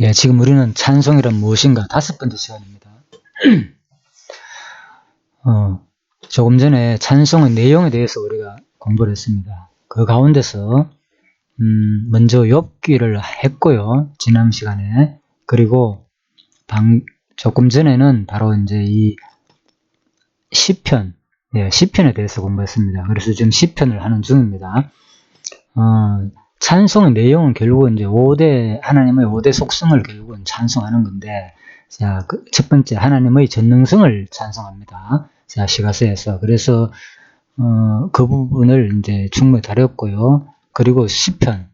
예, 지금 우리는 찬송이란 무엇인가 5번째 시간입니다. 조금 전에 찬송의 내용에 대해서 우리가 공부를 했습니다. 그 가운데서 먼저 욥기를 했고요. 지난 시간에. 그리고 조금 전에는 바로 이제 이 시편, 시편에 대해서 공부했습니다. 그래서 지금 시편을 하는 중입니다. 찬송의 내용은 결국은 이제 하나님의 5대 속성을 결국은 찬송하는 건데, 자, 첫 번째, 하나님의 전능성을 찬송합니다. 자, 시가서에서. 그래서, 그 부분을 이제 충분히 다뤘고요. 그리고 시편.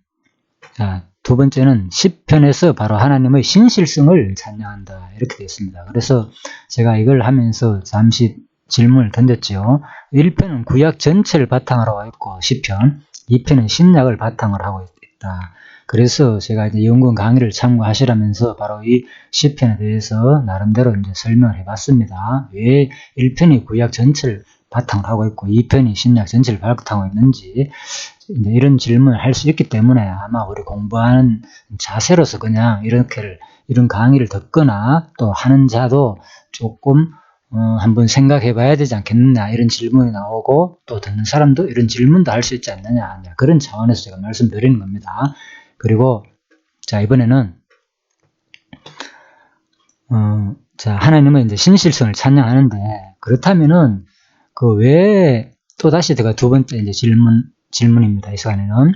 자, 두 번째는 시편에서 바로 하나님의 신실성을 찬양한다. 이렇게 되어 있습니다. 그래서 제가 이걸 하면서 잠시 질문을 던졌죠. 1편은 구약 전체를 바탕으로 하고 있고, 시편. 2편은 신약을 바탕으로 하고 있다. 그래서 제가 이제 연구원 강의를 참고하시라면서 바로 이 시편에 대해서 나름대로 이제 설명을 해봤습니다. 왜 1편이 구약 전체를 바탕으로 하고 있고 2편이 신약 전체를 바탕으로 있는지 이제 이런 질문을 할 수 있기 때문에 아마 우리 공부하는 자세로서 그냥 이런 강의를 듣거나 또 하는 자도 조금 한번 생각해 봐야 되지 않겠느냐 이런 질문이 나오고 또 듣는 사람도 이런 질문도 할 수 있지 않느냐 그런 차원에서 제가 말씀드리는 겁니다. 그리고 자 이번에는 자 하나님은 이제 신실성을 찬양하는데 그렇다면은 그 외에 또 다시 제가 두 번째 이제 질문입니다. 이 시간에는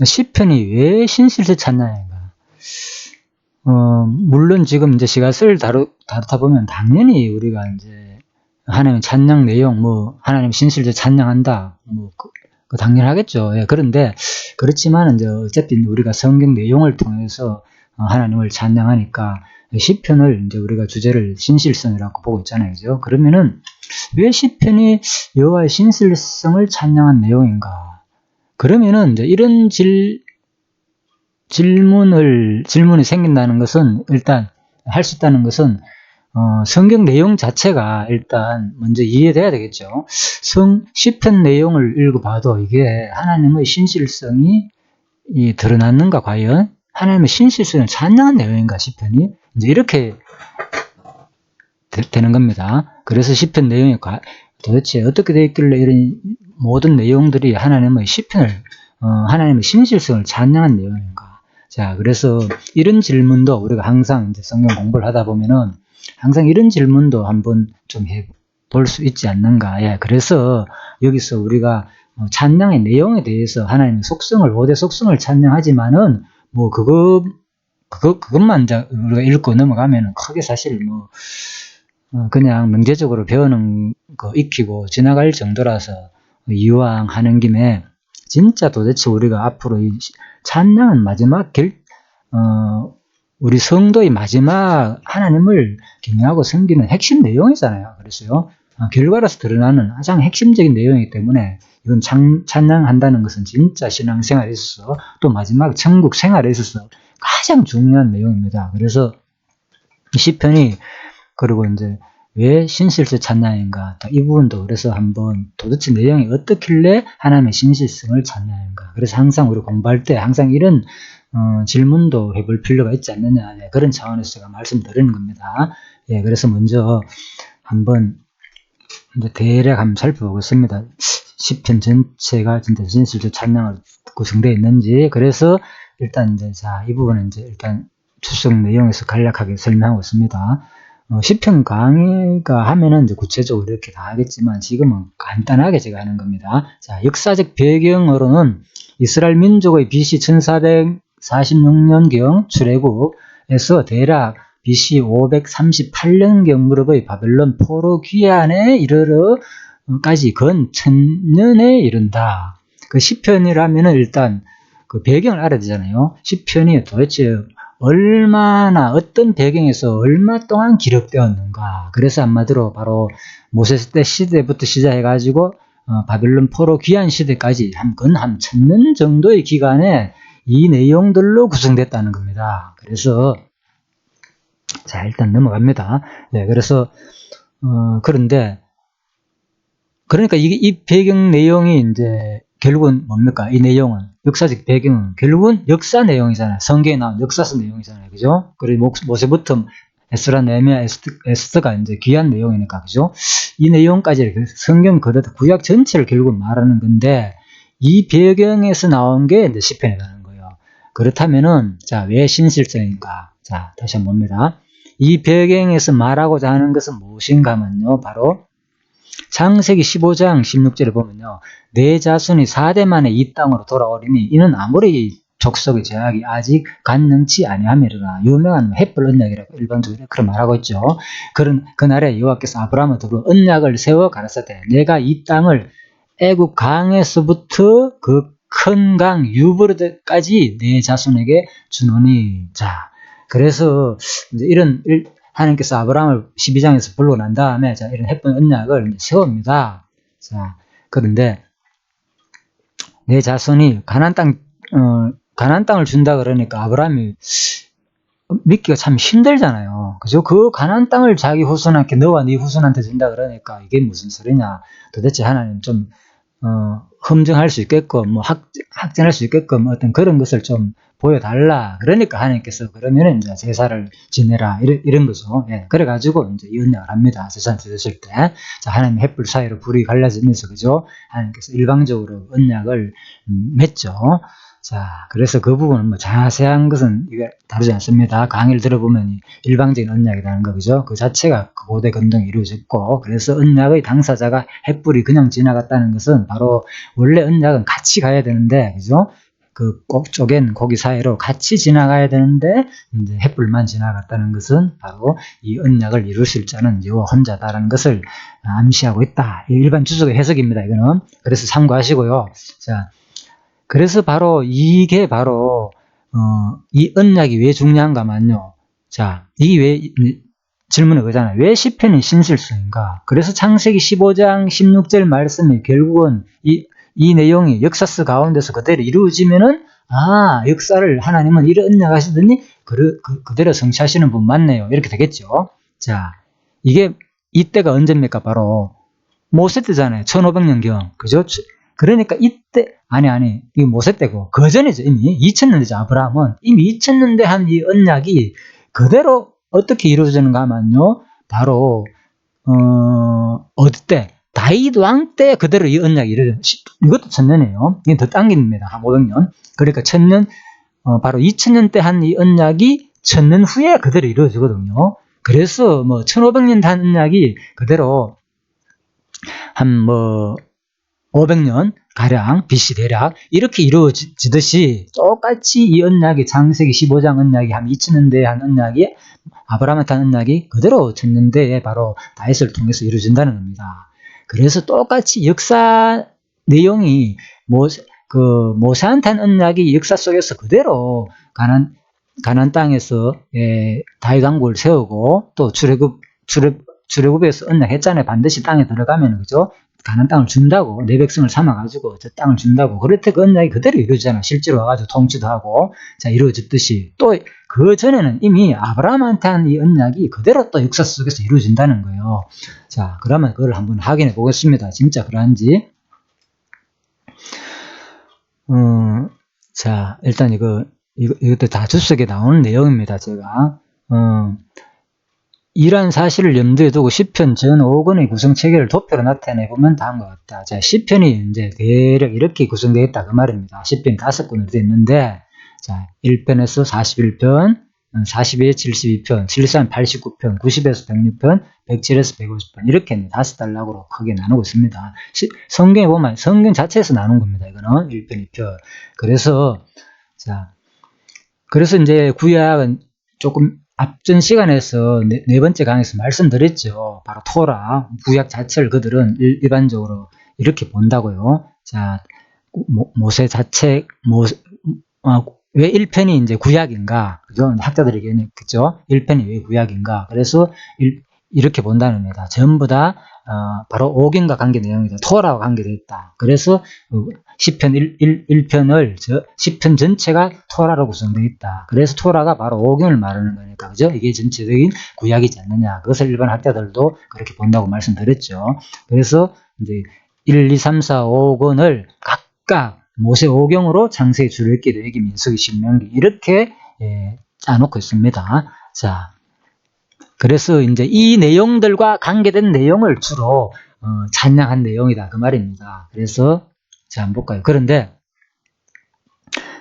시편이 왜 신실성 찬양인가? 물론 지금 이제 시가서를 다루다 보면 당연히 우리가 이제 하나님 찬양 내용, 하나님 신실을 찬양한다, 그 당연하겠죠. 예, 그런데 그렇지만 이제 어차피 우리가 성경 내용을 통해서 하나님을 찬양하니까 시편을 이제 우리가 주제를 신실성이라고 보고 있잖아요, 그죠? 그러면은 왜 시편이 여호와의 신실성을 찬양한 내용인가? 그러면은 이제 이런 질문이 생긴다는 것은 일단 할 수 있다는 것은 성경 내용 자체가 일단 먼저 이해돼야 되겠죠. 시편 내용을 읽어봐도 이게 하나님의 신실성이 드러났는가 과연 하나님의 신실성을 찬양한 내용인가 시편이 이제 이렇게 되는 겁니다. 그래서 시편 내용이 도대체 어떻게 되어 있길래 이런 모든 내용들이 하나님의 하나님의 신실성을 찬양한 내용인가? 자, 그래서 이런 질문도 우리가 항상 이제 성경 공부를 하다 보면은 항상 이런 질문도 한번 좀 해볼 수 있지 않는가. 예, 그래서 여기서 우리가 찬양의 내용에 대해서 하나님의 속성을, 5대 속성을 찬양하지만은 그것만 우리가 읽고 넘어가면은 크게 사실 그냥 명제적으로 배우는 거 익히고 지나갈 정도라서 이왕 하는 김에 진짜 도대체 우리가 앞으로 이 찬양은 마지막 우리 성도의 마지막 하나님을 경외하고 섬기는 핵심 내용이잖아요. 그래서요, 결과로서 드러나는 가장 핵심적인 내용이기 때문에 이건 찬양한다는 것은 진짜 신앙생활에 있어서 또 마지막 천국 생활에 있어서 가장 중요한 내용입니다. 그래서 시편이 그리고 이제 왜 신실성 찬양인가 이 부분도 그래서 한번 도대체 내용이 어떻길래 하나님의 신실성을 찬양인가 그래서 항상 우리 공부할 때 항상 이런 질문도 해볼 필요가 있지 않느냐 그런 차원에서 제가 말씀드리는 겁니다. 예, 그래서 먼저 한번 이제 대략 한번 살펴보겠습니다. 시편 전체가 진짜 신실성 찬양으로 구성되어 있는지 그래서 일단 이제 이 부분은 이제 일단 추석 내용에서 간략하게 설명하고 있습니다. 시편 강의가 하면은 이제 구체적으로 이렇게 다 하겠지만 지금은 간단하게 제가 하는 겁니다. 자, 역사적 배경으로는 이스라엘 민족의 BC 1446년경 출애굽에서 대략 BC 538년경 무렵의 바벨론 포로 귀환에 이르러까지 건 1000년에 이른다. 그 시편이라면은 일단 그 배경을 알아야 되잖아요. 시편이 도대체 얼마나 어떤 배경에서 얼마 동안 기록되었는가. 그래서 한마디로 바로 모세스 때 시대부터 시작해가지고 바벨론 포로 귀환 시대까지 한 1000년 정도의 기간에 이 내용들로 구성됐다는 겁니다. 그래서 자 일단 넘어갑니다. 네, 그래서 그런데 그러니까 이 배경 내용이 이제 결국은 뭡니까? 이 내용은, 역사적 배경은 결국은 역사 내용이잖아요. 성경에 나온 역사서 내용이잖아요. 그죠? 그리고 모세부터 에스라, 네헤미야, 에스더가 이제 귀한 내용이니까, 그죠? 이 내용까지 성경 그대로 구약 전체를 결국 말하는 건데, 이 배경에서 나온 게 이제 시편이라는 거예요. 그렇다면은, 자, 왜 신실성인가? 자, 다시 한번 봅니다. 이 배경에서 말하고자 하는 것은 무엇인가 하면요, 바로 창세기 15장 16절에 보면요, 내 자손이 4대 만에 이 땅으로 돌아오리니 이는 아무리 족속의 제약이 아직 간능치 아니함이라. 유명한 헷불 언약이라고 일반적으로 그렇게 말하고 있죠. 그날에 여호와께서 아브라함을 더불어 언약을 세워 가라사대 내가 이 땅을 애굽 강에서부터 그 큰 강 유브라데까지 내 자손에게 주노니. 자, 그래서 이제 이런 하나님께서 아브라함을 12장에서 부르고 난 다음에 자, 이런 헷불 언약을 세웁니다. 자, 그런데 내 자손이 가나안 땅을 준다 그러니까 아브라함이 믿기가 참 힘들잖아요. 그죠? 그 가나안 땅을 자기 후손한테, 너와 네 후손한테 준다 그러니까 이게 무슨 소리냐. 도대체 하나님 좀 험증할 수 있게끔, 뭐 확증할 수 있게끔 어떤 그런 것을 좀 보여달라. 그러니까 하나님께서 그러면은 이제 제사를 지내라. 이런 거죠. 예. 그래가지고 이제 이 언약을 합니다. 제사 드실 때. 자, 하나님 햇불 사이로 불이 갈라지면서, 그죠? 하나님께서 일방적으로 언약을 맺죠. 자, 그래서 그 부분은 뭐 자세한 것은 이게 다루지 않습니다. 강의를 들어보면 일방적인 언약이라는 거, 그죠? 그 자체가 고대 건동이 이루어졌고, 그래서 언약의 당사자가 햇불이 그냥 지나갔다는 것은 바로 원래 언약은 같이 가야 되는데, 그죠? 그 꼭 쪼갠 고기 사이로 같이 지나가야 되는데, 이제 햇불만 지나갔다는 것은 바로 이 언약을 이루실 자는 여호와 혼자다라는 것을 암시하고 있다. 일반 주석의 해석입니다, 이거는. 그래서 참고하시고요. 자, 그래서 바로 이게 바로 이 언약이 왜 중요한가만요. 자, 이게 왜 질문이 그잖아요. 왜 시편이 신실성인가? 그래서 창세기 15장 16절 말씀이 결국은 이 내용이 역사서 가운데서 그대로 이루어지면은 역사를 하나님은 이런 언약 하시더니 그대로 성취하시는 분 맞네요. 이렇게 되겠죠. 자, 이게 이때가 언제입니까? 바로 모세 때잖아요. 1500년경. 그죠? 그러니까 이때 아니 이게 모세 때고 그 전이죠. 이미 2000년대죠. 아브라함은 이미 2000년대 한 이 언약이 그대로 어떻게 이루어지는가 하면요, 바로 어디 때 다윗 왕 때 그대로 이 언약이 이루어져. 이것도 1000년이에요. 이게 더 당깁니다. 한 500년. 그러니까 1000년 바로 2000년 때 한 이 언약이 1000년 후에 그대로 이루어지거든요. 그래서 뭐 1500년 단 언약이 그대로 한 500년 가량 BC 대략 이렇게 이루어지듯이 똑같이 이 언약이 창세기 15장 언약이 한 2000년대에 한 언약이 아브라함한테 한 언약이 그대로 1000년대에 바로 다윗을 통해서 이루어진다는 겁니다. 그래서 똑같이 역사 내용이 모세한테 한 언약이 역사 속에서 그대로 가나안 땅에서 다윗 왕국을 세우고 또 출애굽에서 언약했잖아요. 반드시 땅에 들어가면, 그죠? 가나안 땅을 준다고, 내 백성을 삼아가지고 저 땅을 준다고. 그럴 때 그 언약이 그대로 이루어지잖아. 실제로 와가지고 통치도 하고, 자, 이루어졌듯이. 또, 그 전에는 이미 아브라함한테 한 이 언약이 그대로 또 역사 속에서 이루어진다는 거예요. 자, 그러면 그걸 한번 확인해 보겠습니다. 진짜 그러한지. 자, 일단 이것도 다 주석에 나오는 내용입니다. 제가. 이러한 사실을 염두에 두고 시편 전 5권의 구성 체계를 도표로 나타내 보면 다음과 같다. 자, 시편이 이제 대략 이렇게 구성되어 있다 그 말입니다. 시편이 5권으로 되어 있는데, 자, 1편에서 41편, 42에서 72편, 73에서 89편, 90에서 106편, 107에서 150편 이렇게 5단락으로 크게 나누고 있습니다. 성경에 보면 성경 자체에서 나눈 겁니다. 이거는 1편, 2편. 그래서 이제 구약은 조금 앞전 시간에서 네 번째 강의에서 말씀드렸죠. 바로 토라, 구약 자체를 그들은 일반적으로 이렇게 본다고요. 자, 모세 자체, 왜 1편이 이제 구약인가? 그죠? 학자들의 의견이겠죠? 1편이 왜 구약인가? 그래서 이렇게 본다는 겁니다. 전부 다, 바로 옥인과 관계 내용이다. 토라와 관계되어 있다. 그래서, 시편 1편을, 시편 전체가 토라로 구성되어 있다. 그래서 토라가 바로 옥인을 말하는 거니까, 그죠? 이게 전체적인 구약이지 않느냐. 그것을 일반 학자들도 그렇게 본다고 말씀드렸죠. 그래서, 이제, 1, 2, 3, 4, 5권을 즉각 모세오경으로 창세기, 출애굽기, 레위기, 민수기, 신명기 이렇게 짜놓고 있습니다. 자, 그래서 이제 이 내용들과 관계된 내용을 주로 찬양한 내용이다 그 말입니다. 그래서 자, 한번 볼까요? 그런데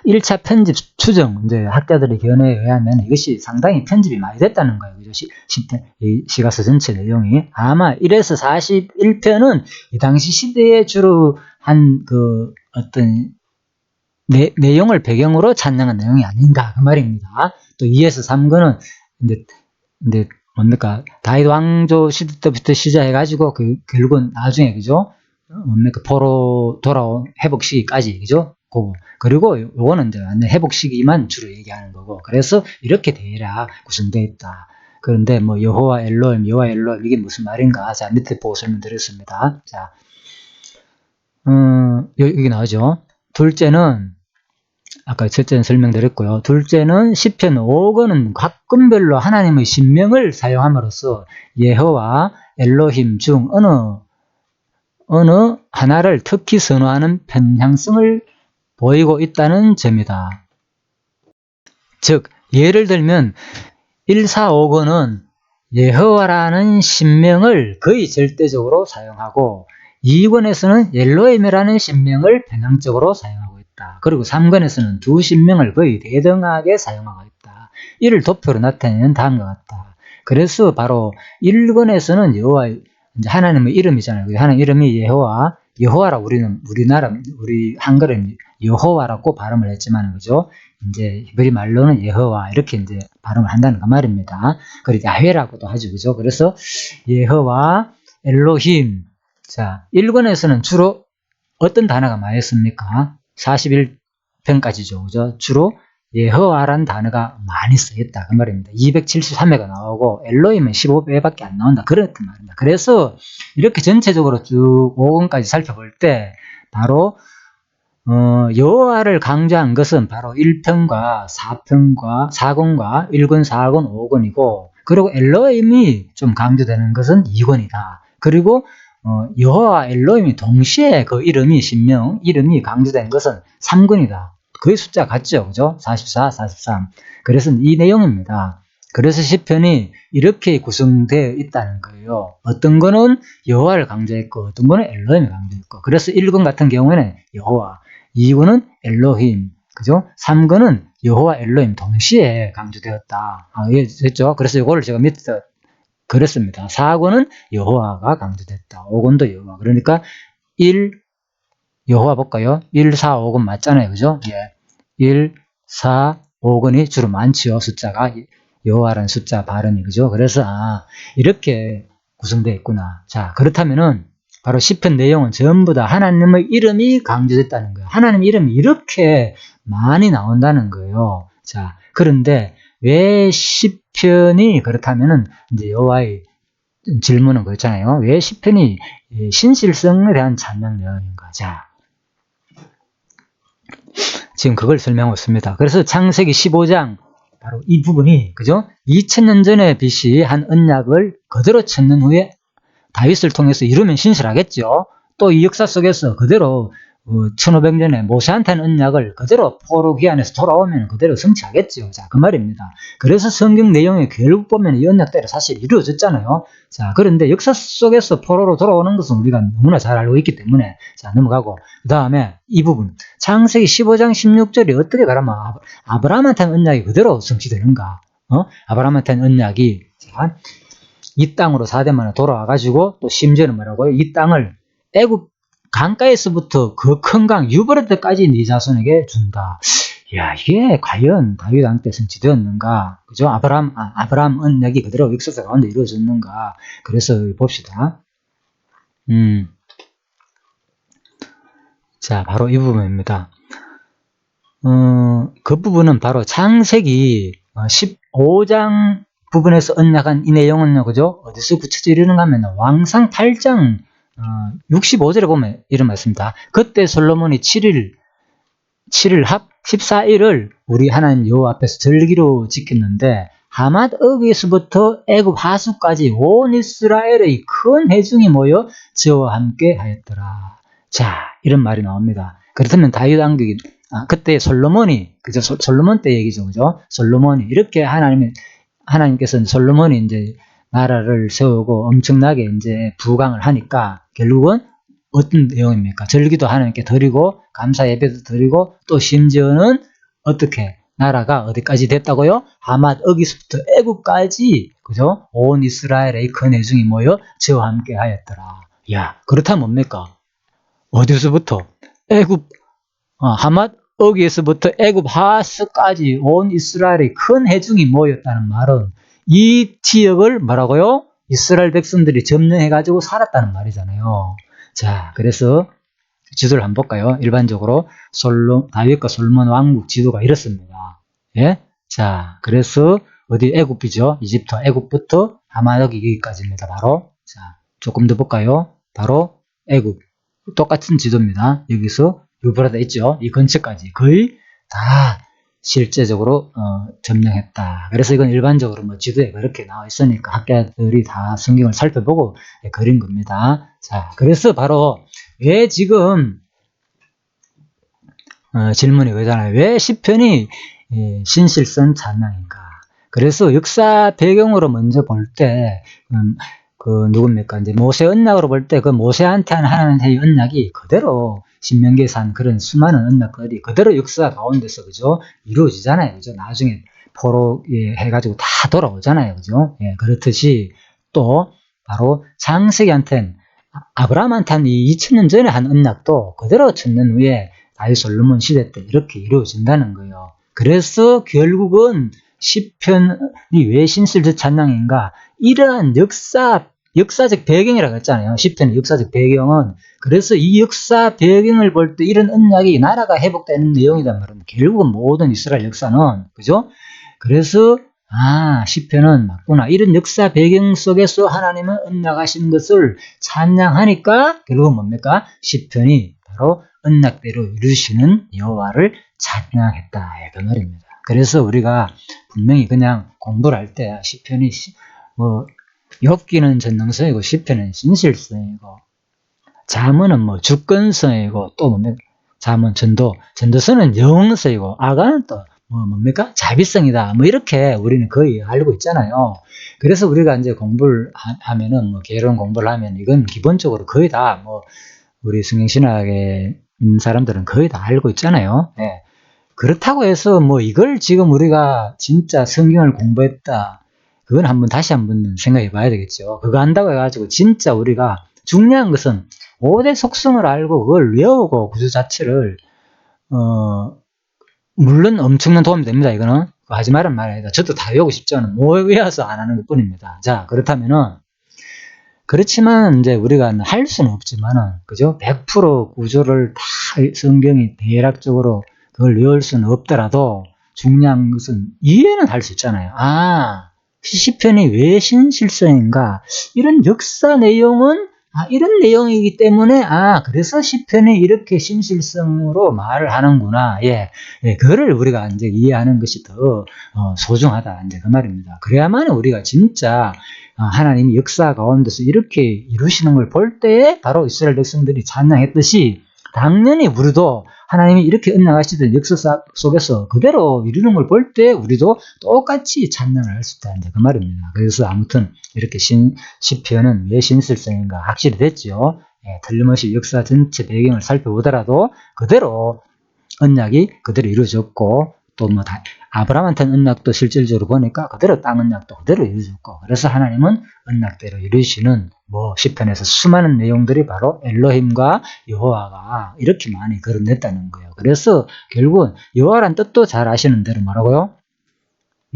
1차 편집 추정, 이제 학자들의 견해에 의하면 이것이 상당히 편집이 많이 됐다는 거예요. 그죠? 시가서 전체 내용이. 아마 1에서 41편은 이 당시 시대에 주로 한 그 어떤 내용을 배경으로 찬양한 내용이 아닌가 그 말입니다. 또 2에서 3권은 이제 뭡니까? 다윗 왕조 시대 때부터 시작해가지고 결국은 나중에 그죠? 뭡니까? 포로 돌아온 회복 시기까지 그죠? 그리고 요거는 이제 완전 회복 시기만 주로 얘기하는 거고, 그래서 이렇게 대략 구성되어 있다. 그런데 뭐 여호와 엘로힘 이게 무슨 말인가? 자, 밑에 보고 설명드렸습니다. 자, 여기 나오죠. 둘째는 아까 첫째는 설명드렸고요. 둘째는 시편 5권은 각근별로 하나님의 신명을 사용함으로써 여호와 엘로힘 중 어느 하나를 특히 선호하는 편향성을 보이고 있다는 점이다. 즉 예를 들면 1, 4, 5권은 여호와라는 신명을 거의 절대적으로 사용하고 2권에서는 엘로힘이라는 신명을 편향적으로 사용하고 있다. 그리고 3권에서는 두 신명을 거의 대등하게 사용하고 있다. 이를 도표로 나타내는 다음과 같다. 그래서 바로 1권에서는 여호와, 이제 하나님의 이름이잖아요. 하나님 이름이 여호와라 우리 한글은 여호와라고 발음을 했지만, 그죠? 이제 히브리 말로는 여호와 이렇게 이제 발음을 한다는 그 말입니다. 그리고 야훼라고도 하죠, 그죠? 그래서 여호와, 엘로힘. 자, 1권에서는 주로 어떤 단어가 많이 씁니까? 41편까지죠, 그죠? 주로 여호와란 단어가 많이 쓰였다 그 말입니다. 273회가 나오고 엘로힘은 15회밖에 안 나온다 그렇단 말입니다. 그래서 이렇게 전체적으로 쭉 5권까지 살펴볼 때 바로 여호와를 강조한 것은 바로 1편과 4권과 1권, 4권, 5권이고, 그리고 엘로힘이 좀 강조되는 것은 2권이다. 그리고 여호와 엘로힘이 동시에 그 이름이 강조된 것은 3권이다. 거의 숫자 같죠, 그죠? 44, 43. 그래서 이 내용입니다. 그래서 시편이 이렇게 구성되어 있다는 거예요. 어떤 거는 여호와를 강조했고, 어떤 거는 엘로힘을 강조했고. 그래서 1권 같은 경우에는 여호와, 2권은 엘로힘, 그죠? 3권은 여호와, 엘로힘 동시에 강조되었다. 됐죠? 그래서 이거를 제가 밑에 그랬습니다. 4권은 여호와가 강조됐다. 5권도 여호와. 그러니까 여호와 볼까요? 1, 4, 5권 맞잖아요. 그죠? 예. 1, 4, 5권이 주로 많지요. 숫자가. 여호와라는 숫자 발음이. 그죠? 그래서, 이렇게 구성되어 있구나. 자, 그렇다면은, 바로 시편 내용은 전부 다 하나님의 이름이 강조됐다는 거예요. 하나님 이름이 이렇게 많이 나온다는 거예요. 자, 그런데 왜 시편이 그렇다면은, 이제 여호와의 질문은 그렇잖아요. 왜 시편이 신실성에 대한 찬양 내용인가? 자, 지금 그걸 설명하고 있습니다. 그래서 창세기 15장 바로 이 부분이, 그죠? 2000년 전에 BC 한 언약을 그대로 찾는 후에 다윗을 통해서 이루면 신실하겠죠. 또 이 역사 속에서 그대로 1500년에 모세한테 한 언약을 그대로 포로 귀환에서 돌아오면 그대로 성취하겠죠. 자, 그 말입니다. 그래서 성경 내용에 결국 보면 이 언약대로 사실 이루어졌잖아요. 자, 그런데 역사 속에서 포로로 돌아오는 것은 우리가 너무나 잘 알고 있기 때문에, 자, 넘어가고, 그 다음에 이 부분, 창세기 15장 16절이 어떻게 가라면 아브라함한테 한 언약이 그대로 성취되는가? 아브라함한테 한 언약이, 자, 이 땅으로 4대 만에 돌아와가지고, 또 심지어는 뭐라고요? 이 땅을 애굽 강가에서부터 그 큰 강 유브라데까지 네 자손에게 준다. 야, 이게 과연 다윗 왕 때 성취되었는가? 그죠? 아브라함 언약이 그대로 역사 가운데 이루어졌는가? 그래서 봅시다. 자, 바로 이 부분입니다. 그 부분은 바로 창세기 15장 부분에서 언약한 이 내용은요, 그죠? 어디서 굳혀져 이르는가 하면 왕상 8장 65절에 보면 이런 말씀입니다. 그때 솔로몬이 7일 합 14일을 우리 하나님 여호와 앞에서 절기로 지켰는데 하맛 어귀에서부터 애굽 하수까지 온 이스라엘의 큰 회중이 모여 저와 함께 하였더라. 자, 이런 말이 나옵니다. 그렇다면 다윗 왕국이, 그때 솔로몬이, 그죠? 솔로몬 때 얘기죠. 그죠? 솔로몬이, 이렇게 하나님께서는 솔로몬이 이제 나라를 세우고 엄청나게 이제 부강을 하니까 결국은 어떤 내용입니까? 절기도 하나님께 드리고, 감사 예배도 드리고, 또 심지어는 어떻게, 나라가 어디까지 됐다고요? 하맛 어기서부터 애굽까지, 그죠? 온 이스라엘의 큰 회중이 모여 저와 함께 하였더라. 야, 그렇다면 뭡니까? 어디서부터? 애굽, 하맛 어기에서부터 애굽 하스까지 온 이스라엘의 큰 회중이 모였다는 말은 이 지역을 뭐라고요? 이스라엘 백성들이 점령해가지고 살았다는 말이잖아요. 자, 그래서 지도를 한번 볼까요? 일반적으로 다윗과 솔로몬 왕국 지도가 이렇습니다. 예? 자, 그래서 어디 애굽이죠? 이집트 애굽부터 하마더기 여기까지입니다. 바로. 자, 조금 더 볼까요? 바로 애굽. 똑같은 지도입니다. 여기서 유브라데 있죠? 이 근처까지 거의 다 실제적으로 점령했다. 그래서 이건 일반적으로 뭐 지도에 그렇게 나와 있으니까 학자들이 다 성경을 살펴보고 그린 겁니다. 자, 그래서 바로 왜 지금 질문이 왜잖아요. 왜 시편이 신실성 찬양인가? 그래서 역사 배경으로 먼저 볼 때 누굽니까? 이제 모세 언약으로 볼 때 그 모세한테 한 하나님의 언약이 그대로 신명기에서 한 그런 수많은 언약들이 그대로 역사 가운데서 그죠? 이루어지잖아요. 그죠? 나중에 포로 해가지고 다 돌아오잖아요. 그죠? 예, 그렇듯이 또 바로 창세기한테는 아브라함한테 한 2000년 전에 한 언약도 그대로 1000년 후에 다윗 솔로몬 시대 때 이렇게 이루어진다는 거예요. 그래서 결국은 시편이 왜 신실적 찬양인가? 이러한 역사적 배경이라고 했잖아요. 시편의 역사적 배경은. 그래서 이 역사 배경을 볼 때 이런 언약이 나라가 회복되는 내용이란 말은 결국은 모든 이스라엘 역사는, 그죠? 그래서 시편은 맞구나. 이런 역사 배경 속에서 하나님은 언약하신 것을 찬양하니까 결국은 뭡니까? 시편이 바로 언약대로 이루시는 여호와를 찬양했다. 그 말입니다. 그래서 우리가 분명히 그냥 공부를 할 때 시편이 뭐 욥기는 전능성이고 시편은 신실성이고 잠언은 뭐 주권성이고 또 뭡니까? 잠언 전도서는 영성이고 아가는 또 뭡니까? 자비성이다. 뭐 이렇게 우리는 거의 알고 있잖아요. 그래서 우리가 이제 공부를 하면은 개론 공부를 하면 이건 기본적으로 거의 다 우리 성경신학의 사람들은 거의 다 알고 있잖아요. 예. 그렇다고 해서 이걸 지금 우리가 진짜 성경을 공부했다. 그건 다시 한번 생각해 봐야 되겠죠. 그거 한다고 해가지고 진짜 우리가 중요한 것은 5대 속성을 알고 그걸 외우고 구조 자체를 물론 엄청난 도움이 됩니다. 이거는 하지 말란 말 아니다. 저도 다 외우고 싶지 않은 외워서 안 하는 것 뿐입니다. 자, 그렇지만 이제 우리가 할 수는 없지만은 그죠? 100% 구조를 다 성경이 대략적으로 그걸 외울 수는 없더라도 중요한 것은 이해는 할 수 있잖아요. 시편이 왜 신실성인가? 이런 역사 내용은 이런 내용이기 때문에 그래서 시편이 이렇게 신실성으로 말을 하는구나. 예, 그거를 우리가 이제 이해하는 것이 더 소중하다. 이제 그 말입니다. 그래야만 우리가 진짜 하나님이 역사 가운데서 이렇게 이루시는 걸 볼 때 바로 이스라엘 백성들이 찬양했듯이 당연히 우리도 하나님이 이렇게 언약하시던 역사 속에서 그대로 이루는 걸 볼 때 우리도 똑같이 찬양을 할 수 있다. 이제 그 말입니다. 그래서 아무튼 이렇게 시편은 왜 신실성인가 확실히 됐죠. 예, 틀림없이 역사 전체 배경을 살펴보더라도 그대로 언약이 그대로 이루어졌고 또 아브라함한테는 언약도 실질적으로 보니까 그대로 땅 언약도 그대로 이루어졌고 그래서 하나님은 언약대로 이루시는 시편에서 수많은 내용들이 바로 엘로힘과 여호와가 이렇게 많이 거론됐다는 거예요. 그래서 결국은 여호와란 뜻도 잘 아시는 대로 뭐라고요?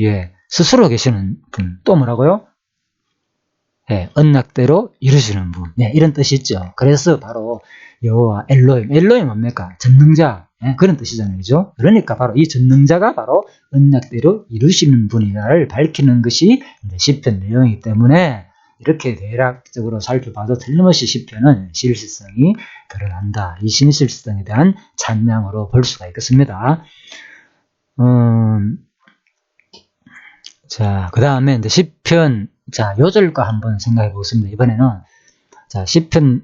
예, 스스로 계시는 분. 또 뭐라고요? 예, 언약대로 이루시는 분. 네, 이런 뜻이 있죠. 그래서 바로 여호와 엘로힘 뭡니까? 전능자. 예, 그런 뜻이잖아요. 그죠? 그러니까 바로 이 전능자가 바로 언약대로 이루시는 분이라를 밝히는 것이 시편 내용이기 때문에 이렇게 대략적으로 살펴봐도 틀림없이 시편은 신실성이 드러난다. 이 신실성에 대한 찬양으로 볼 수가 있겠습니다. 자, 그 다음에 이제 시편, 자, 요절과 한번 생각해 보겠습니다. 이번에는, 자, 시편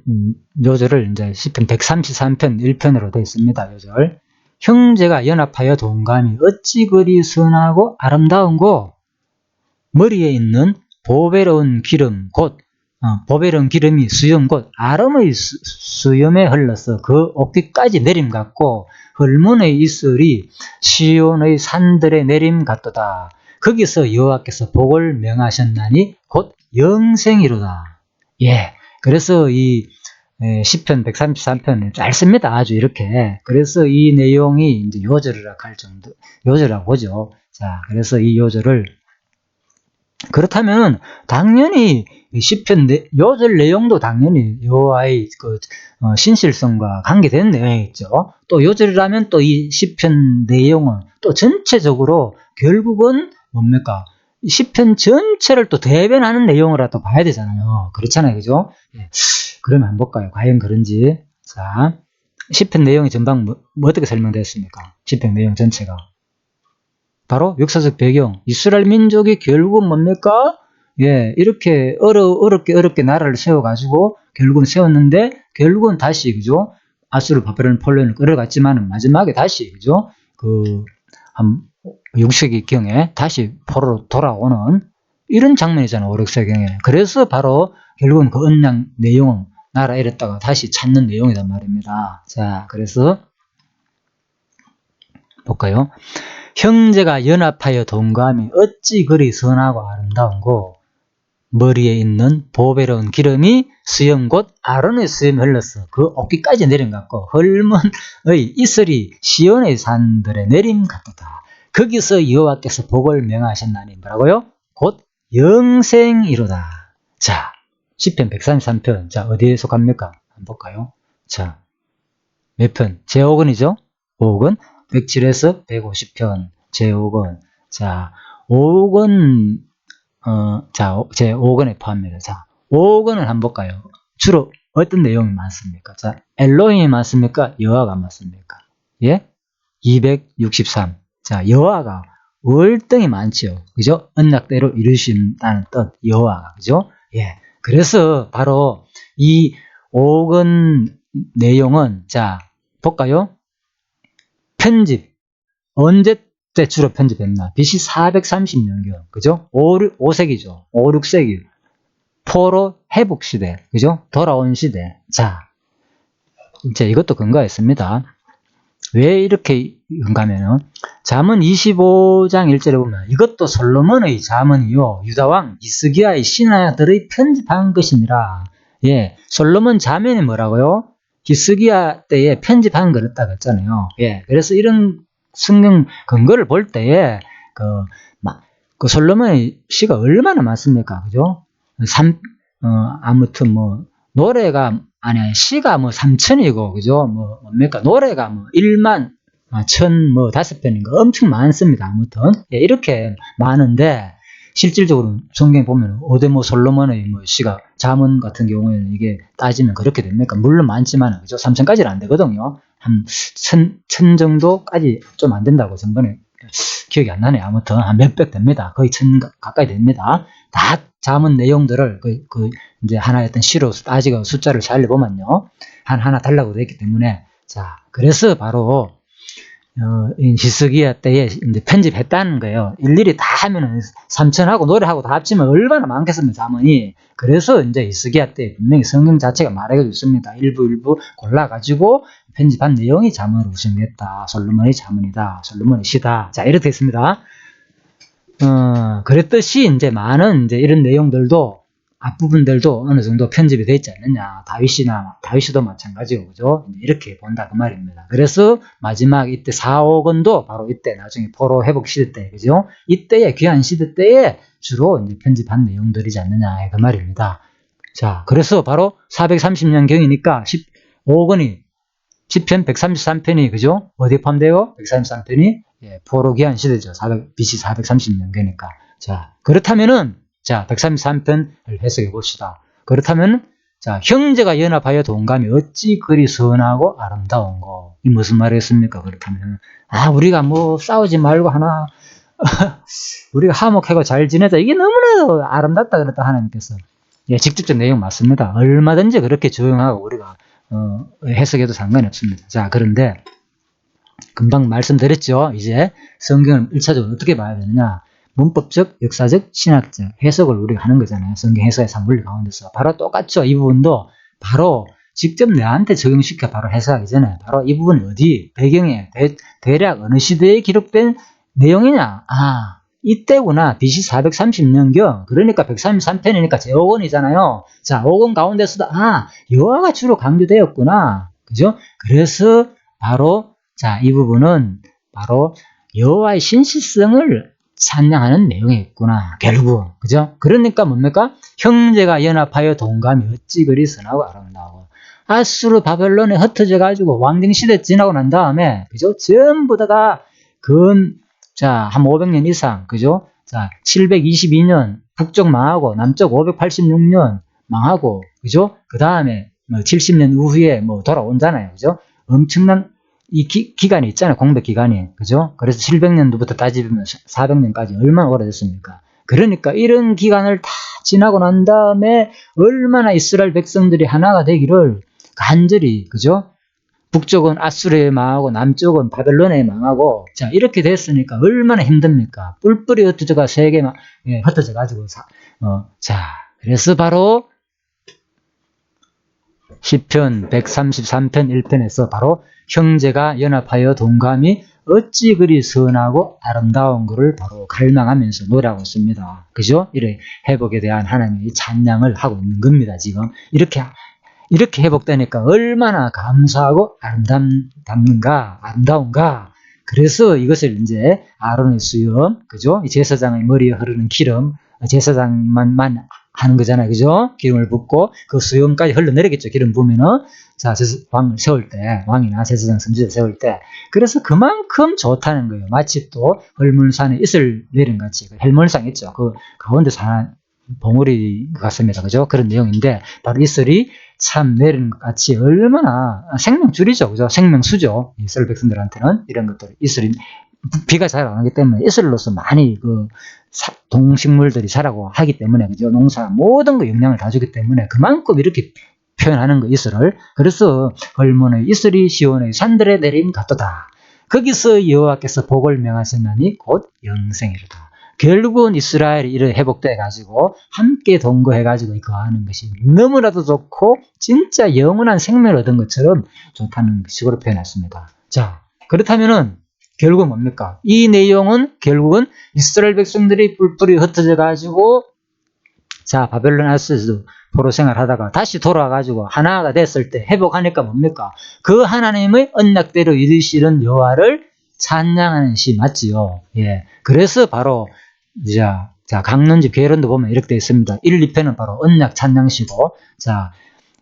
요절을 이제 시편 133편 1편으로 되어 있습니다. 요절. 형제가 연합하여 동감이 어찌 그리 선하고 아름다운고 머리에 있는 보배로운 기름 곧 보배로운 기름이 수염 곧 아름의 수염에 흘러서 그 어깨까지 내림 같고 헐문의 이슬이 시온의 산들에 내림 같도다. 거기서 여호와께서 복을 명하셨나니 곧 영생이로다. 예. 그래서 이 시편 133편은 짧습니다. 아주 이렇게. 그래서 이 내용이 이제 요절이라고 할 정도, 요절이라고 보죠. 자, 그래서 이 요절을 그렇다면 당연히 시편 요절 내용도 당연히 여호와의 그 신실성과 관계된 내용이겠죠. 또 요절이라면 또 이 시편 내용은 또 전체적으로 결국은 뭡니까? 시편 전체를 또 대변하는 내용이라도 봐야 되잖아요. 그렇잖아요, 그죠? 예. 그러면 한번 볼까요? 과연 그런지. 자, 시편 내용이 전방 뭐 어떻게 설명되었습니까? 시편 내용 전체가. 바로 역사적 배경. 이스라엘 민족이 결국은 뭡니까? 예, 이렇게 어렵게 나라를 세워가지고 결국은 세웠는데 결국은 다시 그죠? 아수르 바벨론 폴론을 끌어갔지만은 마지막에 다시 그죠? 한 6세기경에 다시 포로로 돌아오는 이런 장면이잖아요. 5, 6세기경에. 그래서 바로 결국은 그 언약 내용은 나라 이랬다가 다시 찾는 내용이란 말입니다. 자, 그래서 볼까요? 형제가 연합하여 동감이 어찌 그리 선하고 아름다운고 머리에 있는 보배로운 기름이 수염 곧 아론의 수염에 흘러서 그 어깨까지 내림 같고 헐문의 이슬이 시온의 산들에 내림 같도다. 거기서 여호와께서 복을 명하셨나니 뭐라고요? 곧 영생이로다. 자, 시편 133편. 자, 어디에 속합니까? 한번 볼까요? 자, 몇 편? 제5권이죠? 5권 107에서 150편 제5권. 자, 5권 제5권에 포함합니다. 자, 5권을 한번 볼까요? 주로 어떤 내용이 많습니까? 자, 엘로힘이 많습니까? 여호와가 많습니까? 예? 263. 자, 여호와가 월등히 많지요. 그죠? 언약대로 이루신다는 뜻, 여호와가. 그죠? 예. 그래서 바로 이 5권 내용은, 자, 볼까요? 편집. 언제 때 주로 편집했나? BC 430년경. 그죠? 5세기죠. 5, 6세기. 포로 회복 시대. 그죠? 돌아온 시대. 자, 이제 이것도 근거가 있습니다. 왜 이렇게 근거하면은, 잠언 25장 1절에 보면, 이것도 솔로몬의 잠언이요. 유다왕 히스기야의 신하들의 편집한 것이니라. 예. 솔로몬 잠언이 뭐라고요? 히스기야 때에 편집한 거랬다고 했잖아요. 예. 그래서 이런 성경 근거를 볼 때에, 그 솔로몬의 시가 얼마나 많습니까? 그죠? 아무튼 노래가, 시가 3천이고, 그죠? 뭡니까? 노래가 1만, 5편인가? 엄청 많습니다. 아무튼. 예, 이렇게 많은데, 실질적으로 성경에 보면, 오데모 솔로몬의 시가, 잠언 같은 경우에는 이게 따지면 그렇게 됩니까? 물론 많지만, 그죠? 3천까지는 안 되거든요. 한 1,000 정도까지 좀 안 된다고 전번에 기억이 안 나네요. 아무튼 한 몇백 됩니다. 거의 1,000 가까이 됩니다. 다 잠언 내용들을 이제 하나의 어떤 시로 따지고 숫자를 잘 내보면요. 하나 달라고 되어 있기 때문에, 자, 그래서 바로 히스기야 때에 이제 편집했다는 거예요. 일일이 다 하면은 3천하고 노래하고 다 합치면 얼마나 많겠습니까, 잠언이. 그래서 이제 히스기야 때 분명히 성경 자체가 말해가지고 있습니다. 일부 골라가지고 편집한 내용이 잠언으로 구성됐다. 솔로몬의 잠언이다. 솔로몬의 시다. 자, 이렇게 있습니다. 그랬듯이 이제 많은 이제 이런 내용들도 앞부분들도 어느 정도 편집이 되어 있지 않느냐. 다윗이도 마찬가지고, 그죠? 이렇게 본다, 그 말입니다. 그래서 마지막 이때 4, 5권도 바로 이때 나중에 포로 회복 시대 때, 그죠? 이때의 귀한 시대 때에 주로 이제 편집한 내용들이지 않느냐, 그 말입니다. 자, 그래서 바로 430년경이니까 15권이, 시편 133편이, 그죠? 어디에 포함돼요? 133편이? 예, 포로 귀한 시대죠. BC 430년경이니까. 자, 그렇다면은, 자, 133편을 해석해 봅시다. 그렇다면, 자, 형제가 연합하여 동감이 어찌 그리 선하고 아름다운고. 이 무슨 말이겠습니까? 그렇다면, 우리가 싸우지 말고 우리가 화목하고 잘 지내자. 이게 너무나도 아름답다 그랬다, 하나님께서. 예, 직접적 내용 맞습니다. 얼마든지 그렇게 조용하고 우리가 해석해도 상관이 없습니다. 자, 그런데 금방 말씀드렸죠. 이제 성경을 1차적으로 어떻게 봐야 되느냐. 문법적, 역사적, 신학적 해석을 우리가 하는 거잖아요. 성경 해석의 3분리 가운데서. 바로 똑같죠. 이 부분도 바로 직접 내한테 적용시켜 바로 해석하기 전에 바로 이 부분이 어디, 배경에 대략 어느 시대에 기록된 내용이냐. 아, 이때구나. BC 430년경. 그러니까 133편이니까 제5권이잖아요. 자, 5권 가운데서도 여호와가 주로 강조되었구나. 그죠? 그래서 바로 자, 이 부분은 바로 여호와의 신실성을 찬양하는 내용이었구나. 결국. 그죠? 그러니까 뭡니까? 형제가 연합하여 동감이 어찌 그리 선하고 아름다워. 아수르 바벨론에 흩어져 가지고 왕정 시대 지나고 난 다음에 그죠? 전부 다가 한 500년 이상, 그죠? 자, 722년 북쪽 망하고 남쪽 586년 망하고, 그죠? 그 다음에 70년 이후에 돌아온잖아요. 그죠? 엄청난 이 기간이 있잖아요. 공백 기간이. 그죠? 그래서 700년도부터 따지면 400년까지 얼마나 오래됐습니까? 그러니까 이런 기간을 다 지나고 난 다음에 얼마나 이스라엘 백성들이 하나가 되기를 간절히, 그죠? 북쪽은 아수르에 망하고 남쪽은 바벨론에 망하고, 자, 이렇게 됐으니까 얼마나 힘듭니까? 뿔뿔이 흩어져가 세계 흩어져 가지고 자, 그래서 바로 시편 133편 1편에서 바로 형제가 연합하여 동감이 어찌 그리 선하고 아름다운 것을 바로 갈망하면서 노래하고 있습니다. 그죠? 이래 회복에 대한 하나님의 찬양을 하고 있는 겁니다. 지금 이렇게 회복되니까 얼마나 감사하고 아름다운가. 그래서 이것을 이제 아론의 수염, 그죠? 제사장의 머리에 흐르는 기름, 제사장만 하는 거잖아요. 그죠? 기름을 붓고 그 수염까지 흘러내리겠죠. 기름 부으면은. 자, 왕을 세울 때, 왕이나 제사장 선지자 세울 때. 그래서 그만큼 좋다는 거예요. 마치 또 헐물산에 이슬 내린 같이. 헬몬상 있죠. 그 가운데 사는 봉우리 같습니다. 그죠? 그런 내용인데, 바로 이슬이 참 내리는 것 같이 얼마나 생명줄이죠. 그죠? 생명수죠. 이스라엘 백성들한테는 이런 것들. 이슬이 비가 잘 안 오기 때문에 이슬로서 많이 동식물들이 자라고 하기 때문에, 그죠? 농사 모든 거 영향을 다 주기 때문에 그만큼 이렇게 표현하는 거, 이슬을. 그래서 헐몬의 이슬이 시온의 산들에 내린 같도다. 거기서 여호와께서 복을 명하셨나니 곧 영생이로다. 결국은 이스라엘이 이렇게 회복돼 가지고 함께 동거해 가지고 거하는 것이 너무나도 좋고 진짜 영원한 생명을 얻은 것처럼 좋다는 식으로 표현했습니다. 자, 그렇다면은 결국은 뭡니까? 이 내용은 결국은 이스라엘 백성들이 뿔뿔이 흩어져 가지고 자, 바벨론 아수르에서 포로 생활하다가 다시 돌아와가지고 하나가 됐을 때 회복하니까 뭡니까? 그 하나님의 언약대로 이루시는 여호와를 찬양하는 시 맞지요. 예. 그래서 바로 자, 강론집 개론도 보면 이렇게 되어 있습니다. 1, 2편은 바로 언약 찬양시고, 자,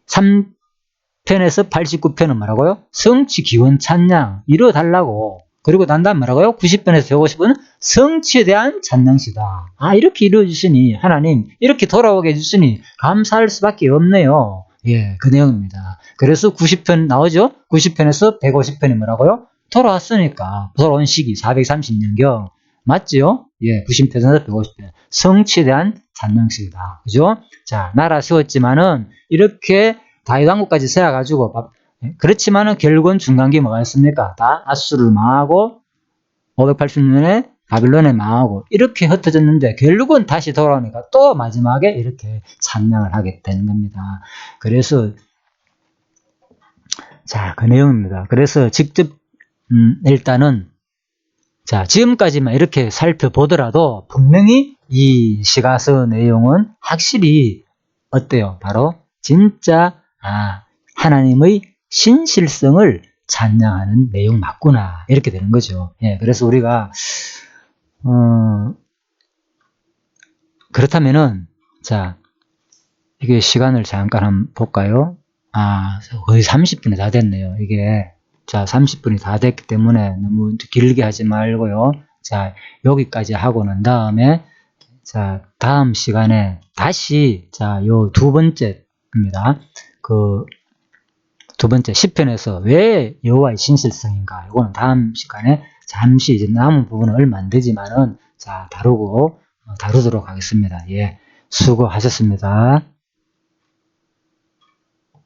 3편에서 89편은 뭐라고요? 성취 기원 찬양 이루어달라고. 그리고 난 다음 뭐라고요? 90편에서 150은 성취에 대한 찬양시다. 이렇게 이루어주시니 하나님 이렇게 돌아오게 해주시니 감사할 수밖에 없네요. 예, 그 내용입니다. 그래서 90편 나오죠? 90편에서 150편이 뭐라고요? 돌아왔으니까 돌아온 시기 430년경 맞죠? 예, 90편에서 150편 성취에 대한 찬양시다. 그죠? 자, 나라 세웠지만은 이렇게 다윗 왕국까지 세워가지고 그렇지만은 결국은 중간기 뭐가 있습니까? 다 아수르를 망하고 580년에 바빌론에 망하고 이렇게 흩어졌는데 결국은 다시 돌아오니까 또 마지막에 이렇게 찬양을 하게 되는 겁니다. 그래서 자, 그 내용입니다. 그래서 직접 일단은 자, 지금까지만 이렇게 살펴보더라도 분명히 이 시가서 내용은 확실히 어때요? 바로 진짜 하나님의 신실성을 찬양하는 내용 맞구나 이렇게 되는 거죠. 예, 그래서 우리가 그렇다면은 자, 이게 시간을 잠깐 한번 볼까요? 거의 30분이 다 됐네요. 이게 자, 30분이 다 됐기 때문에 너무 길게 하지 말고요. 자, 여기까지 하고 난 다음에 자, 다음 시간에 다시 자, 요 두 번째입니다. 그 두 번째 10편에서 왜 여호와의 신실성인가? 이거는 다음 시간에 잠시 이제 남은 부분은 얼마 안 되지만은 자, 다루도록 하겠습니다. 예. 수고하셨습니다.